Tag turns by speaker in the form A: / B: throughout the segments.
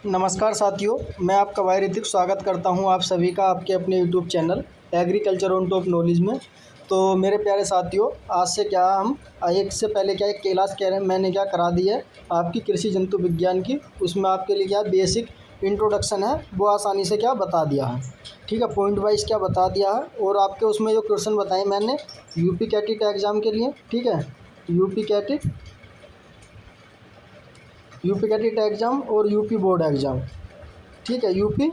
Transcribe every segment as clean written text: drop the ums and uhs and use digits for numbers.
A: नमस्कार साथियों, मैं आपका भाई ऋतिक स्वागत करता हूं आप सभी का आपके अपने YouTube channel agriculture on top knowledge में। तो मेरे प्यारे साथियों, आज से क्या हम एक से पहले क्या एक क्लास मैंने क्या करा दी है आपकी कृषि जंतु विज्ञान की। उसमें आपके लिए क्या बेसिक इंट्रोडक्शन है वो आसानी से क्या बता दिया है, ठीक है, पॉइंट वाइज क्या बता दिया है। और आपके उसमें जो क्वेश्चन बताए मैंने यूपी कैटेट एग्ज़ाम के लिए, ठीक है, यूपी कैटेट एग्ज़ाम और यूपी बोर्ड एग्ज़ाम, ठीक है, यूपी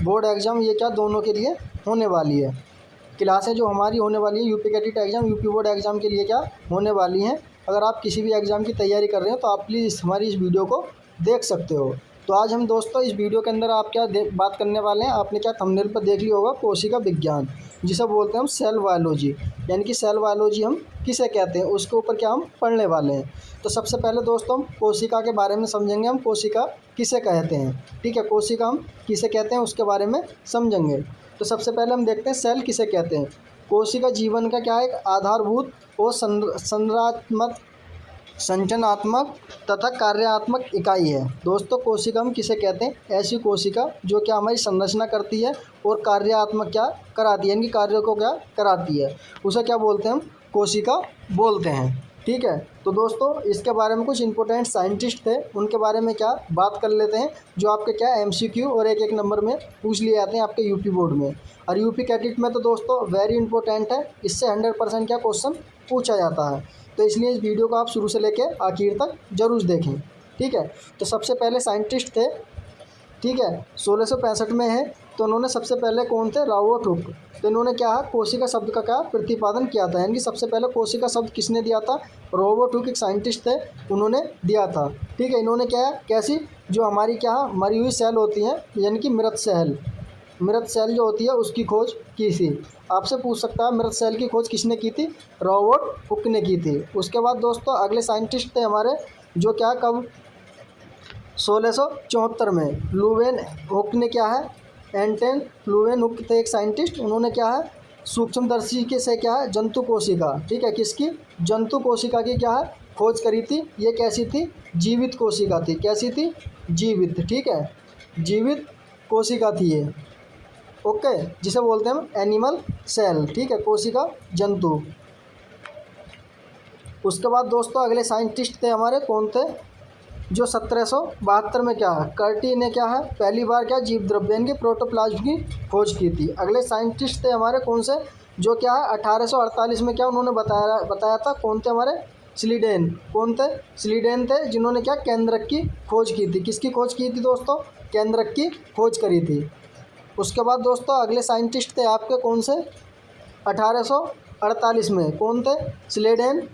A: बोर्ड एग्ज़ाम ये क्या दोनों के लिए होने वाली है। क्लासें जो हमारी होने वाली है UP CATET exam UP board exam के लिए क्या होने वाली हैं। अगर आप किसी भी एग्ज़ाम की तैयारी कर रहे हो तो आप प्लीज़ हमारी इस वीडियो को देख सकते हो। तो आज हम दोस्तों इस वीडियो के अंदर आप क्या बात करने वाले हैं, आपने क्या थंबनेल पर देख लिया होगा, कोशिका विज्ञान जिसे बोलते हैं हम सेल बायोलॉजी, यानी कि सेल बायोलॉजी हम किसे कहते हैं उसके ऊपर क्या हम पढ़ने वाले हैं। तो सबसे पहले दोस्तों हम कोशिका के बारे में समझेंगे, हम कोशिका किसे कहते हैं, ठीक है, कोशिका हम किसे कहते हैं उसके बारे में समझेंगे। तो सबसे पहले हम देखते हैं सेल किसे कहते हैं। कोशिका जीवन का क्या है, एक आधारभूत और संरचनात्मक संरचनात्मक तथा कार्यात्मक इकाई है। दोस्तों कोशिका हम किसे कहते हैं, ऐसी कोशिका जो क्या हमारी संरचना करती है और कार्यात्मक क्या कराती है, यानी कार्यों को क्या कराती है, उसे क्या बोलते हैं हम कोशिका बोलते हैं, ठीक है। तो दोस्तों इसके बारे में कुछ इंपॉर्टेंट साइंटिस्ट थे, उनके बारे में क्या बात कर लेते हैं जो आपके क्या एमसीक्यू और एक नंबर में पूछ लिए जाते हैं आपके यूपी बोर्ड में। और यूपी कैटेट में तो दोस्तों वेरी इंपॉर्टेंट है, इससे 100% क्या क्वेश्चन पूछा जाता है। तो इसलिए इस वीडियो को आप शुरू से लेकर आखिर तक जरूर देखें, ठीक है। तो सबसे पहले साइंटिस्ट थे, ठीक है, 1665 में है। तो उन्होंने सबसे पहले कौन थे, रॉबर्ट हुक। तो इन्होंने क्या है कोशिका शब्द का क्या प्रतिपादन किया था, यानी कि सबसे पहले कोशिका शब्द किसने दिया था, रॉबर्ट हुक एक साइंटिस्ट थे, उन्होंने दिया था, ठीक है। इन्होंने क्या है कैसी जो हमारी क्या मरी हुई सेल होती हैं, यानी कि मृत सेल जो होती है उसकी खोज की थी। आपसे पूछ सकता है मृत सेल की खोज किसने की थी, रॉबर्ट हुक ने की थी। उसके बाद दोस्तों अगले साइंटिस्ट थे हमारे जो क्या कब 1674 में लुवेन हुक ने क्या है, एंटन लुवेन हुक थे एक साइंटिस्ट, उन्होंने क्या है सूक्ष्मदर्शी के से क्या है जंतु कोशिका, ठीक है, किसकी जंतु कोशिका की क्या है खोज करी थी। ये कैसी थी, जीवित कोशिका थी, कैसी थी, जीवित, ठीक है, जीवित कोशिका थी ये, ओके, जिसे बोलते हैं हम एनिमल सेल, ठीक है, कोशिका जंतु। उसके बाद दोस्तों अगले साइंटिस्ट थे हमारे कौन थे, जो 1772 में क्या है कर्टी ने क्या है पहली बार क्या जीव द्रव्य यानी प्रोटोप्लाज्म की खोज की थी। अगले साइंटिस्ट थे हमारे कौन से, जो क्या है 1848 में क्या उन्होंने बताया था, कौन थे हमारे स्लीडेन, कौन थे स्लीडेन थे, जिन्होंने क्या केंद्रक की खोज की थी। किसकी खोज की थी दोस्तों, केंद्रक की खोज करी थी। उसके बाद दोस्तों अगले साइंटिस्ट थे आपके कौन से, 1848 में कौन थे, स्लेडेन,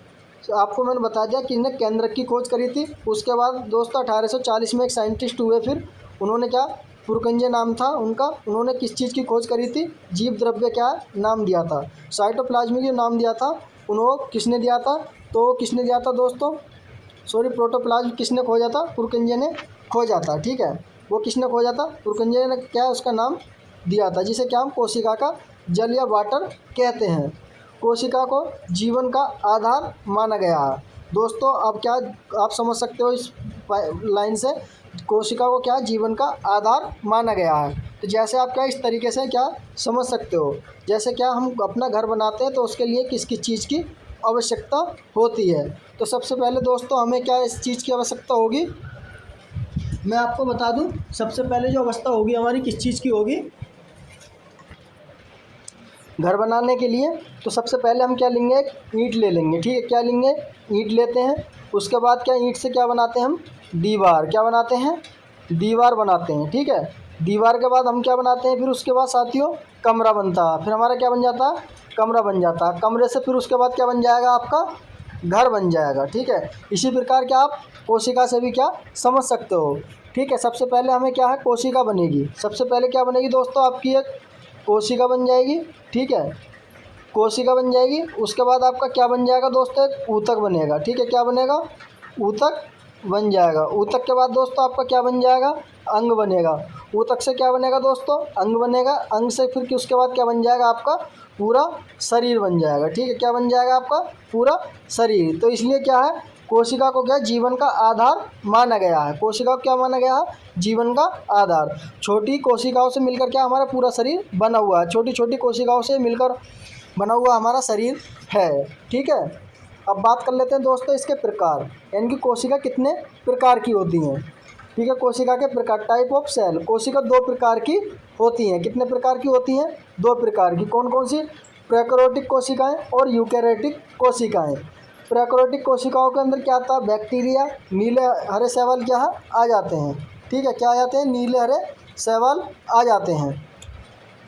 A: आपको मैंने बता दिया कि इन्हें केंद्रक की खोज करी थी। उसके बाद दोस्तों 1840 में एक साइंटिस्ट हुए, फिर उन्होंने क्या पुरकंजे नाम था उनका, उन्होंने किस चीज़ की खोज करी थी, जीव द्रव्य क्या नाम दिया था, साइटोप्लाज्म की नाम दिया था, उन्होंने किसने दिया था, तो किसने दिया था दोस्तों, सॉरी प्रोटोप्लाज्म किसने खोजा था, पुरकंजे ने खोजा था, ठीक है, वो किसने खोजा था, पुरकंजे ने क्या उसका नाम दिया था, जिसे क्या हम कोशिका का जल या वाटर कहते हैं। कोशिका को जीवन का आधार माना गया है। दोस्तों अब क्या आप समझ सकते हो इस लाइन से, कोशिका को क्या जीवन का आधार माना गया है। तो जैसे आप क्या इस तरीके से क्या समझ सकते हो, जैसे क्या हम अपना घर बनाते हैं तो उसके लिए किस किस चीज़ की आवश्यकता होती है। तो सबसे पहले दोस्तों हमें क्या इस चीज़ की आवश्यकता होगी, मैं आपको बता दूं, सबसे पहले जो अवस्था होगी हमारी किस चीज़ की होगी घर बनाने के लिए। तो सबसे पहले हम क्या लेंगे, एक ईंट ले लेंगे, ठीक है, क्या लेंगे, ईंट लेते हैं। उसके बाद क्या ईंट से क्या बनाते हैं हम दीवार, क्या बनाते हैं दीवार बनाते हैं, ठीक है। दीवार के बाद हम क्या बनाते हैं, फिर उसके बाद साथियों कमरा बनता है, फिर हमारा क्या बन जाता है, कमरा बन जाता है। कमरे से फिर उसके बाद क्या बन जाएगा, आपका घर बन जाएगा, ठीक है। इसी प्रकार क्या आप कोशिका से भी क्या समझ सकते हो, ठीक है। सबसे पहले हमें क्या है कोशिका बनेगी, सबसे पहले क्या बनेगी दोस्तों, आपकी एक कोशिका बन जाएगी, ठीक है, कोशिका बन जाएगी। उसके बाद आपका क्या बन जाएगा दोस्तों, एक ऊतक बनेगा, ठीक है, क्या बनेगा, ऊतक बन जाएगा। ऊतक के बाद दोस्तों आपका क्या बन जाएगा, अंग बनेगा। ऊतक से क्या बनेगा दोस्तों, अंग बनेगा। अंग से फिर उसके बाद क्या बन जाएगा, आपका पूरा शरीर बन जाएगा, ठीक है, क्या बन जाएगा, आपका पूरा शरीर। तो इसलिए क्या है कोशिका को क्या जीवन का आधार माना गया है। कोशिका को क्या माना गया है? जीवन का आधार। छोटी कोशिकाओं से मिलकर क्या हमारा पूरा शरीर बना हुआ है, छोटी छोटी कोशिकाओं से मिलकर बना हुआ हमारा शरीर है। ठीक है, अब बात कर लेते हैं दोस्तों इसके प्रकार, यानी कि कोशिका कितने प्रकार की होती हैं। ठीक है, कोशिका के प्रकार, टाइप ऑफ सेल। कोशिका दो प्रकार की होती हैं। कितने प्रकार की होती हैं? दो प्रकार की। कौन कौन सी? प्रोकैरियोटिक कोशिकाएं और यूकैरियोटिक कोशिकाएं। प्रोकैरियोटिक कोशिकाओं के अंदर क्या आता है? बैक्टीरिया, नीले हरे शैवाल क्या आ जाते हैं। ठीक है, क्या आ जाते हैं? नीले हरे शैवाल आ जाते हैं।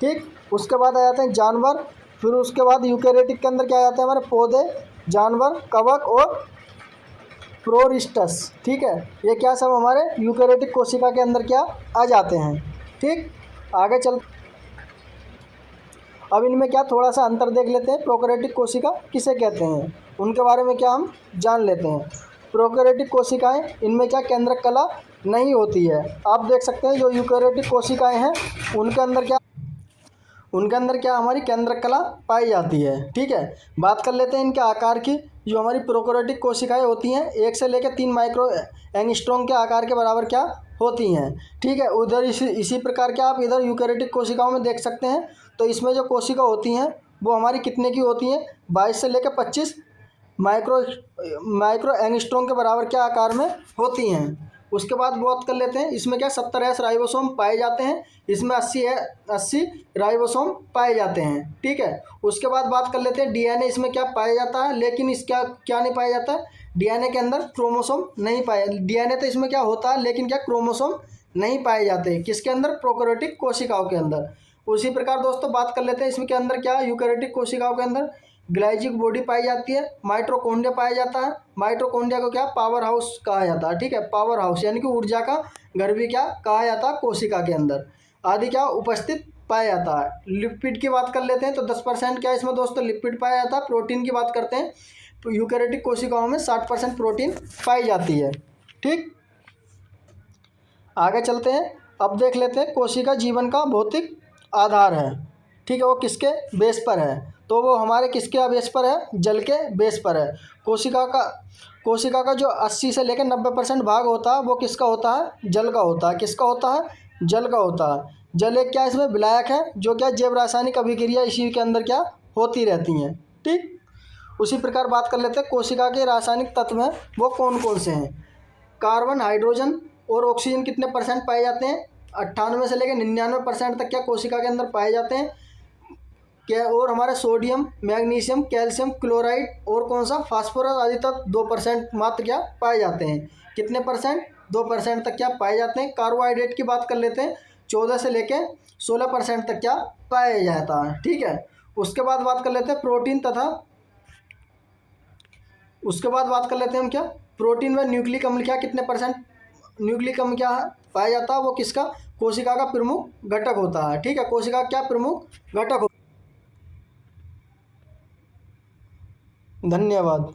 A: ठीक, उसके बाद आ जाते हैं जानवर। फिर उसके बाद यूकैरियोटिक के अंदर क्या आ जाते हैं? हमारे पौधे, जानवर, कवक और प्रोटिस्टस। ठीक है, ये क्या सब हमारे यूकैरियोटिक कोशिका के अंदर क्या आ जाते हैं। ठीक, आगे चल, अब इनमें क्या थोड़ा सा अंतर देख लेते हैं। प्रोकैरियोटिक कोशिका किसे कहते हैं, उनके बारे में क्या हम जान लेते हैं। प्रोकैरियोटिक कोशिकाएं, इनमें क्या केंद्रक कला नहीं होती है। आप देख सकते हैं जो यूकैरियोटिक कोशिकाएं हैं उनके अंदर क्या हमारी केंद्रक कला पाई जाती है। ठीक है, बात कर लेते हैं इनके आकार की। जो हमारी प्रोकैरियोटिक कोशिकाएं होती हैं 1 से लेकर 3 माइक्रो एंगस्ट्रॉम के आकार के बराबर क्या होती हैं। ठीक है, उधर इसी प्रकार के आप इधर यूकैरियोटिक कोशिकाओं में देख सकते हैं। तो इसमें जो कोशिका होती हैं वो हमारी कितने की होती हैं? 22 से लेकर 25 माइक्रो एंगस्ट्रॉम के बराबर क्या आकार में होती हैं। उसके बाद बात कर लेते हैं इसमें क्या 70 राइबोसोम पाए जाते हैं। इसमें 80 राइबोसोम पाए जाते हैं। ठीक है, उसके बाद बात कर लेते हैं डीएनए इसमें क्या पाया जाता है, लेकिन इसका क्या नहीं पाया जाता है? डीएनए के अंदर क्रोमोसोम नहीं पाया। डीएनए तो इसमें क्या होता है, लेकिन क्या क्रोमोसोम नहीं पाए जाते। किसके अंदर? प्रोकैरियोटिक कोशिकाओं के अंदर। उसी प्रकार दोस्तों बात कर लेते हैं इसमें के अंदर क्या यूकैरियोटिक कोशिकाओं के अंदर ग्लाइजिक बॉडी पाई जाती है, माइटोकॉन्ड्रिया पाया जाता है। माइटोकॉन्ड्रिया को क्या पावर हाउस कहा जाता है। ठीक है, पावर हाउस यानी कि ऊर्जा का घर भी क्या कहा जाता है कोशिका के अंदर, आदि क्या उपस्थित पाया जाता है। लिपिड की बात कर लेते हैं तो 10% क्या इसमें दोस्तों लिपिड पाया जाता है। प्रोटीन की बात करते हैं तो यूकैरियोटिक कोशिकाओं में 60% प्रोटीन पाई जाती है। ठीक, आगे चलते हैं, अब देख लेते हैं कोशिका जीवन का भौतिक आधार है। ठीक है, वो किसके बेस पर है? तो वो हमारे किसके बेस पर है? जल के बेस पर है। कोशिका का जो 80 से लेकर 90% भाग होता है वो किसका होता है? जल का होता है। किसका होता है? जल का होता है। जल एक क्या इसमें विलायक है जो क्या जैव रासायनिक अभिक्रिया इसी के अंदर क्या होती रहती हैं। ठीक, उसी प्रकार बात कर लेते हैं कोशिका के रासायनिक तत्व हैं वो कौन कौन से हैं। कार्बन, हाइड्रोजन और ऑक्सीजन कितने परसेंट पाए जाते हैं? 98 से लेकर 99% तक क्या कोशिका के अंदर पाए जाते हैं। क्या और हमारे सोडियम, मैग्नीशियम, कैल्शियम क्लोराइड और कौन सा फास्फोरस आदि तक 2% मात्र क्या पाए जाते हैं। कितने परसेंट? 2% तक क्या पाए जाते हैं। कार्बोहाइड्रेट की बात कर लेते हैं 14 से लेकर 16% तक क्या पाया जाता है। ठीक है, उसके बाद बात कर लेते हैं प्रोटीन तथा उसके बाद बात कर लेते हैं हम क्या प्रोटीन में न्यूक्लिक अम्ल क्या कितने परसेंट न्यूक्लिक अम्ल क्या पाया जाता है। वो किसका? कोशिका का प्रमुख घटक होता है। ठीक है, कोशिका क्या प्रमुख घटक। धन्यवाद।